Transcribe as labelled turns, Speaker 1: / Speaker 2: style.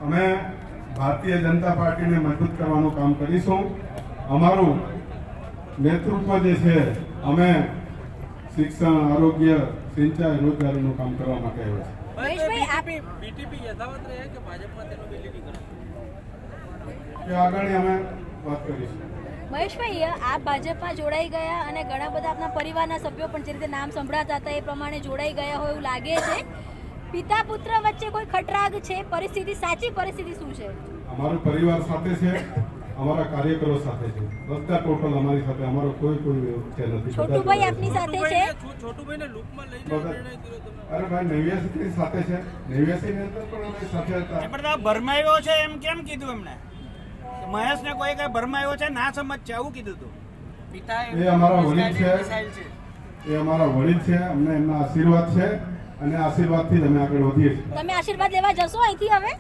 Speaker 1: અમે ભારતીય જનતા પાર્ટીને મજબૂત કરવાનું કામ કરીશું. અમારું નેતૃત્વ જે છે અમે શિક્ષણ, આરોગ્ય, સિંચાઈ, રોજગારીનું કામ કરવા માટે આવ્યા છે.
Speaker 2: મહેશભાઈ, આપ
Speaker 3: બીટીપી યથાવત રહે કે ભાજપમાં તેનું વિલીન કરે
Speaker 1: એ આગળ અમે વાત કરીશું.
Speaker 2: મહેશભાઈ, આપ ભાજપમાં જોડાઈ ગયા અને ઘણા બધા આપના પરિવારના સભ્યો પણ જે રીતે નામ સંભળાતા હતા એ પ્રમાણે જોડાઈ ગયા હોય એવું લાગે છે. પિતા પુત્ર વચ્ચે કોઈ ખટરાગ છે? પરિસ્થિતિ, સાચી પરિસ્થિતિ શું છે?
Speaker 1: અમારો પરિવાર સાથે છે, અમારા કાર્યકરો સાથે છે, બધા ટોટલ અમારી સાથે. અમારો કોઈ છે નથી.
Speaker 2: છોટુભાઈ આપની સાથે છે?
Speaker 3: છોટુભાઈને લૂપમાં લઈને
Speaker 1: બધા-
Speaker 3: નિર્ણય કર્યો તમે.
Speaker 1: અરે ભાઈ 89 ની સાથે છે. 89 ની અંદર પણ અમે સાથે હતા.
Speaker 4: પણ ભરમાયો છે એમ કેમ કીધું એમને? મહેશ ને કોઈ કઈ ભરમાયો છે ના સમજ છે આવું કીધું તું.
Speaker 1: એ અમારા વડીલ છે, એ અમારા વડીલ છે. અમને એમના આશીર્વાદ છે અને આશીર્વાદથી જ અમે આગળ વધીએ છીએ.
Speaker 2: તમે આશીર્વાદ લેવા જશો અહીંથી હવે?